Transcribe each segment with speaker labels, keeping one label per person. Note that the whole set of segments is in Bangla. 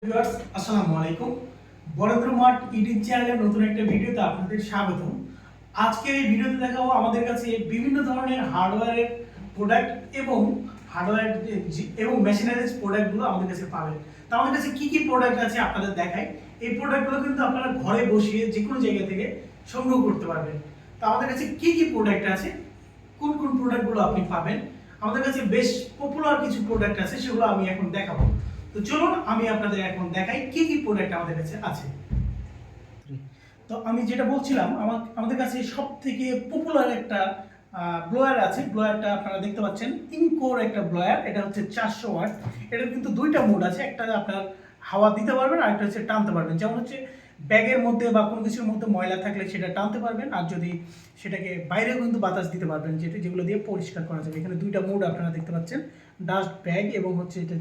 Speaker 1: ভিউয়ার্স আসসালামু আলাইকুম। বরেন্দ্র মাঠ ইউটিউব চ্যানেলের নতুন একটা ভিডিওতে আপনাদের স্বাগতম। আজকে এই ভিডিওতে দেখাবো আমাদের কাছে বিভিন্ন ধরনের হার্ডওয়্যারের প্রোডাক্ট এবং হার্ডওয়্যার এবং মেশিনারিজ প্রোডাক্টগুলো আমাদের কাছে পাবেন। তো আমাদের কাছে কি কি প্রোডাক্ট আছে আপনাদের দেখাই। এই প্রোডাক্টগুলো কিন্তু আপনারা ঘরে বসিয়ে যে কোনো জায়গা থেকে সংগ্রহ করতে পারবেন। তো আমাদের কাছে কি কি প্রোডাক্ট আছে, কোন কোন প্রোডাক্টগুলো আপনি পাবেন, আমাদের কাছে বেশ পপুলার কিছু প্রোডাক্ট আছে, সেগুলো আমি এখন দেখাবো। তো চলুন আমি আপনাদের এখন দেখাই কি কি প্রোডাক্ট আমাদের কাছে আছে। তো আমি যেটা বলছিলাম, আমাদের কাছে সব থেকে পপুলার একটা ব্লোয়ার আছে। ব্লোয়ারটা আপনারা দেখতে পাচ্ছেন, ইনকোর একটা ব্লোয়ার। এটা হচ্ছে 400 ওয়াট। এটার কিন্তু দুইটা মোড আছে, একটা আপনার হাওয়া দিতে পারবেন আর একটা হচ্ছে টানতে পারবেন। যেমন হচ্ছে ব্যাগের মধ্যে বা কোনো কিছুর মধ্যে ময়লা থাকলে সেটা টানতে পারবেন, আর যদি সেটাকে বাইরেও কিন্তু বাতাস দিতে পারবেন, যেগুলো দিয়ে পরিষ্কার করা যাবে। এখানে দুইটা মোড আপনারা দেখতে পাচ্ছেন, ডাস্ট ব্যাগ এবং হচ্ছে এটা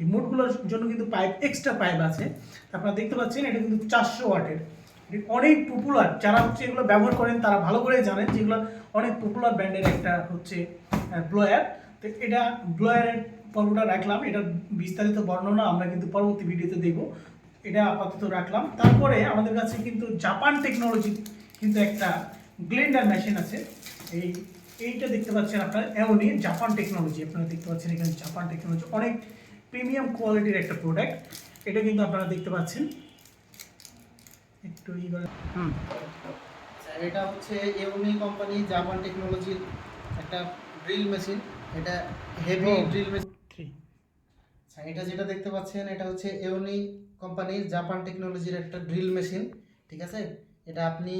Speaker 1: এই মোডগুলোর জন্য কিন্তু এক্সট্রা পাইপ আছে। আপনারা দেখতে পাচ্ছেন এটা কিন্তু 400 ওয়াটের। অনেক পপুলার, যারা হচ্ছে এগুলো ব্যবহার করেন তারা ভালো করে জানেন যেগুলো অনেক পপুলার ব্র্যান্ডের একটা হচ্ছে ব্লোয়ার। তো এটা ব্লোয়ারের পর্বটা রাখলাম, এটার বিস্তারিত বর্ণনা আমরা কিন্তু পরবর্তী ভিডিওতে দেব। এটা আপাতত রাখলাম। তারপরে আমাদের কাছে কিন্তু জাপান টেকনোলজি কিন্তু একটা গ্লেন্ডার মেশিন আছে। এইটা দেখতে পাচ্ছেন আপনার এমনই জাপান টেকনোলজি। আপনারা দেখতে পাচ্ছেন এখানে জাপান টেকনোলজি, অনেক প্রিমিয়াম কোয়ালিটির একটা প্রোডাক্ট। এটা কিন্তু আপনারা দেখতে পাচ্ছেন একটু
Speaker 2: এটা হচ্ছে এউনি কোম্পানি জাপান টেকনোলজির একটা ড্রিল মেশিন। এটা হেভি ড্রিল মেশিন। এটা যেটা দেখতে পাচ্ছেন এটা হচ্ছে এউনি কোম্পানির জাপান টেকনোলজির একটা ড্রিল মেশিন। ঠিক আছে, এটা আপনি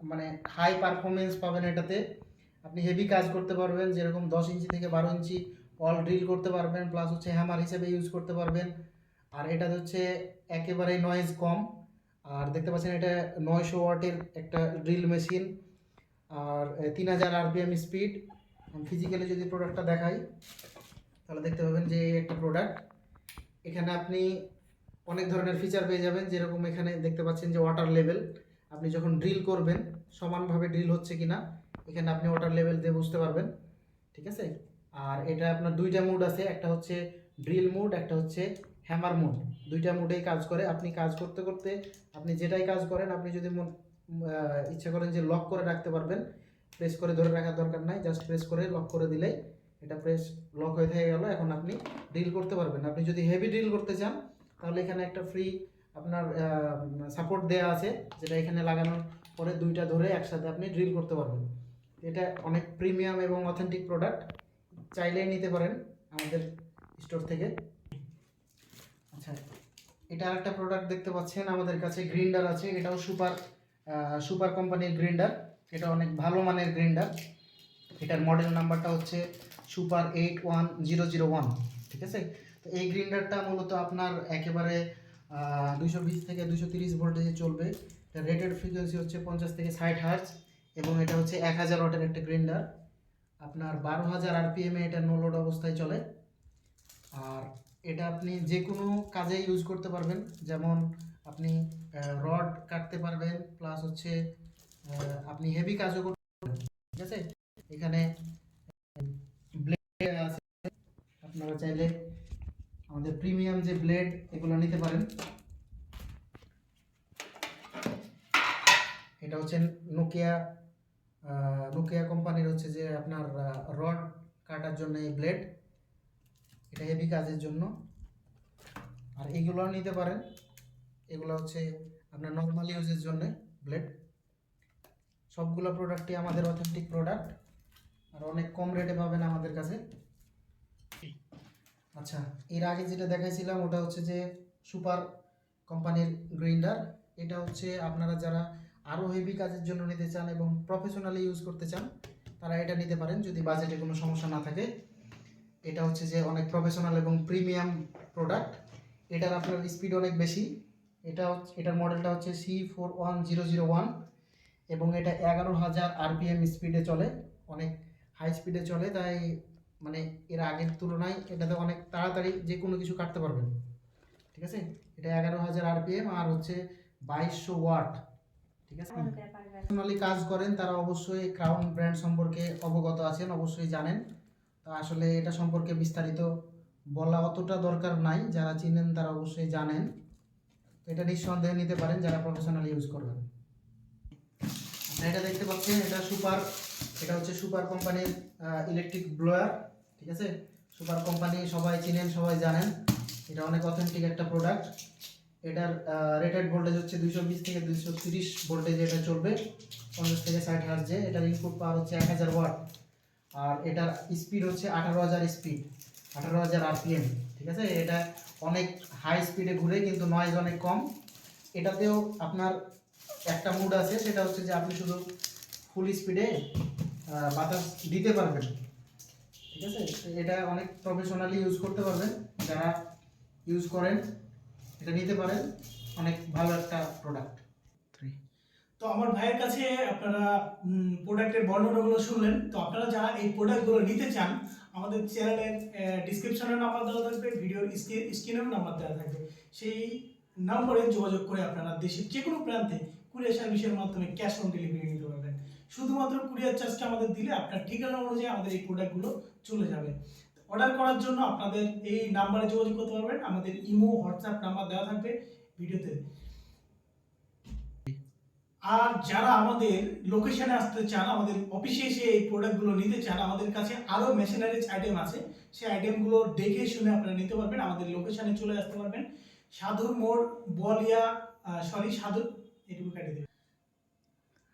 Speaker 2: মানে হাই পারফরমেন্স পাবেন এটাতে। আপনি হেভি কাজ করতে পারবেন, যেরকম 10 ইঞ্চি থেকে 12 ইঞ্চি অল ড্রিল করতে পারবেন, প্লাস হচ্ছে হ্যামার হিসেবে ইউজ করতে পারবেন। আর এটা হচ্ছে একেবারে নয়েজ কম। আর দেখতে পাচ্ছেন এটা 900 ওয়াটের একটা ড্রিল মেশিন, আর 3000 RPM স্পিড। ফিজিক্যালি যদি প্রোডাক্টটা দেখাই তাহলে দেখতে পাবেন যে এই একটা প্রোডাক্ট। এখানে আপনি অনেক ধরনের ফিচার পেয়ে যাবেন, যেরকম এখানে দেখতে পাচ্ছেন যে ওয়াটার লেভেল। আপনি যখন ড্রিল করবেন সমানভাবে ড্রিল হচ্ছে কিনা এখানে আপনি ওয়াটার লেভেল দিয়ে বুঝতে পারবেন। ঠিক আছে, আর এটা আপনার দুইটা মুড আছে, একটা হচ্ছে ড্রিল মুড, একটা হচ্ছে হ্যামার মুড। দুইটা মুডেই কাজ করে। আপনি কাজ করতে করতে আপনি যেটাই কাজ করেন, আপনি যদি ইচ্ছা করেন যে লক করে রাখতে পারবেন, প্রেস করে ধরে রাখার দরকার নাই, জাস্ট প্রেস করে লক করে দিলেই এটা লক হয়ে থেকে গেল। এখন আপনি ড্রিল করতে পারবেন। আপনি যদি হেভি ড্রিল করতে চান তাহলে এখানে একটা ফ্রি আপনার সাপোর্ট দেওয়া আছে, যেটা এখানে লাগানোর পরে দুইটা ধরে একসাথে আপনি ড্রিল করতে পারবেন। এটা অনেক প্রিমিয়াম এবং অথেন্টিক প্রোডাক্ট, চাইলেই নিতে পারেন আমাদের স্টোর থেকে। আচ্ছা, এটা আরেকটা প্রোডাক্ট দেখতে পাচ্ছেন আমাদের কাছে, গ্রিন্ডার আছে। এটাও সুপার কোম্পানির গ্রিন্ডার। এটা অনেক ভালো মানের গ্রিন্ডার। এটার মডেল নাম্বারটা হচ্ছে সুপার 81001। ঠিক আছে, তো এই গ্রিন্ডারটা মূলত আপনার একেবারে 220 থেকে 230 ভোল্টেজে চলবে। এটা রেটেড ফ্রিকোয়েন্সি হচ্ছে 50 থেকে 60 হার্জ, এবং এটা হচ্ছে 1000 ওয়াটের একটা গ্রিন্ডার। আপনার 12,000 RPM এটা নো লোড অবস্থায় চলে। আর এটা আপনি যে কোনো কাজে ইউজ করতে পারবেন, যেমন আপনি রড কাটতে পারবেন, প্লাস হচ্ছে আপনি হেভি কাজও করতে পারবেন। ঠিক আছে, এখানে ব্লেড আছে, আপনারা চাইলে আমাদের প্রিমিয়াম যে ব্লেড এগুলো নিতে পারেন। এটা হচ্ছে নোকিয়া নোকিয়া কোম্পানির হচ্ছে যে আপনার রড কাটার জন্য এই ব্লেড, এটা হেভি কাজের জন্য। আর এগুলো নিতে পারেন, এগুলো হচ্ছে আপনার নর্মাল ইউজের জন্য ব্লেড। সবগুলো প্রোডাক্টই আমাদের অথেন্টিক প্রোডাক্ট, আর অনেক কম রেটে পাবেন আমাদের কাছে। আচ্ছা, এর আগে যেটা দেখাইছিলাম ওটা হচ্ছে যে সুপার কোম্পানির গ্রাইন্ডার। এটা হচ্ছে আপনারা যারা আরও হেভি কাজের জন্য নিতে চান এবং প্রফেশনালি ইউজ করতে চান তারা এটা নিতে পারেন, যদি বাজেটে কোনো সমস্যা না থাকে। এটা হচ্ছে যে অনেক প্রফেশনাল এবং প্রিমিয়াম প্রোডাক্ট। এটার আপনার স্পিড অনেক বেশি। এটার মডেলটা হচ্ছে C41001, এবং এটা 11,000 RPM স্পিডে চলে, অনেক হাই স্পিডে চলে। তাই মানে এর আগের তুলনায় এটাতে অনেক তাড়াতাড়ি যে কোনো কিছু কাটতে পারবেন। ঠিক আছে, এটা 11,000 RPM আর হচ্ছে 2200 ওয়াট। ঠিক আছে, পার্সোনালি কাজ করেন তারা অবশ্যই ক্রাউন ব্র্যান্ড সম্পর্কে অবগত আছেন, অবশ্যই জানেন। তো আসলে এটা সম্পর্কে বিস্তারিত বলা অতটা দরকার নাই, যারা চিনেন তারা অবশ্যই জানেন। এটা নিঃসন্দেহে নিতে পারেন যারা প্রফেশনাল ইউজ করবেন। আচ্ছা, এটা দেখতে পাচ্ছেন এটা হচ্ছে সুপার কোম্পানির ইলেকট্রিক ব্লোয়ার। ঠিক আছে, সুপার কোম্পানি সবাই চিনেন, সবাই জানেন, এটা অনেক অথেন্টিক একটা প্রোডাক্ট। এটার রেটেড ভোল্টেজ হচ্ছে 220 থেকে 230 ভোল্টেজে এটা চলবে, 50 থেকে 60 হার্জে। এটার ইনপুট পাওয়ার হচ্ছে 1000 ওয়াট, আর এটার স্পিড হচ্ছে 18,000 স্পিড, 18,000 আরপিএম। ঠিক আছে, এটা অনেক হাই স্পিডে ঘুরে, কিন্তু নয়েজ অনেক কম। এটাতেও আপনার একটা মুড আছে, সেটা হচ্ছে যে আপনি শুধু ফুল স্পিডে বাতাস দিতে পারবেন। ঠিক আছে, এটা অনেক প্রফেশনালি ইউজ করতে পারবেন, যারা ইউজ করেন এটা নিতে পারেন, অনেক ভালো একটা প্রোডাক্ট।
Speaker 1: তো আমার ভাইয়ের কাছে আপনারা প্রোডাক্টের বর্ণনাগুলো শুনলেন। তো আপনারা যারা এই প্রোডাক্টগুলো নিতে চান, আমাদের চ্যানেলের ডিসক্রিপশনে নাম্বার দেওয়া থাকবে, ভিডিওর স্ক্রিনেও নাম্বার দেওয়া থাকবে। সেই নম্বরে যোগাযোগ করে আপনারা দেশের যে কোনো প্রান্তে কুরিয়ার সার্ভিসের মাধ্যমে ক্যাশ অন ডেলিভারি নিতে পারবেন। শুধুমাত্র কুরিয়ার চার্জটা আমাদের দিলে আপনার ঠিকানা অনুযায়ী আমাদের এই প্রোডাক্টগুলো চলে যাবে। অর্ডার করার জন্য আপনাদের এই নাম্বারে যোগাযোগ করতে পারবেন, আমাদের ইমো হোয়াটসঅ্যাপ নাম্বার দেওয়া থাকবে ভিডিওতে। আর যারা আমাদের লোকেশনে আসতে চান, আমাদের অফিসে এসে এই প্রোডাক্টগুলো নিতে চান, আমাদের কাছে আরও মেশিনারিজ আইটেম আছে, সেই আইটেমগুলো দেখে শুনে আপনারা নিতে পারবেন। আমাদের লোকেশনে চলে আসতে পারবেন, সাধুর মোড়, বলিয়া, সাধুর, এটুকু কেটে দেবেন।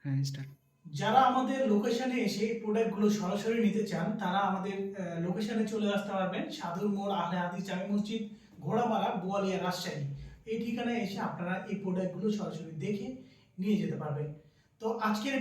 Speaker 2: হ্যাঁ, স্টার্ট।
Speaker 1: যারা আমাদের লোকেশনে এসে প্রোডাক্টগুলো সরাসরি নিতে চান, তারা আমাদের লোকেশনে চলে আসতে পারবেন, সাধুর মোড়, আহলে হাদিস জামে মসজিদ, ঘোড়ামারা, বোয়ালিয়া, রাজশাহী। এই ঠিকানায় এসে আপনারা এই প্রোডাক্টগুলো সরাসরি দেখে নিয়ে যেতে পারবেন। তো আজকের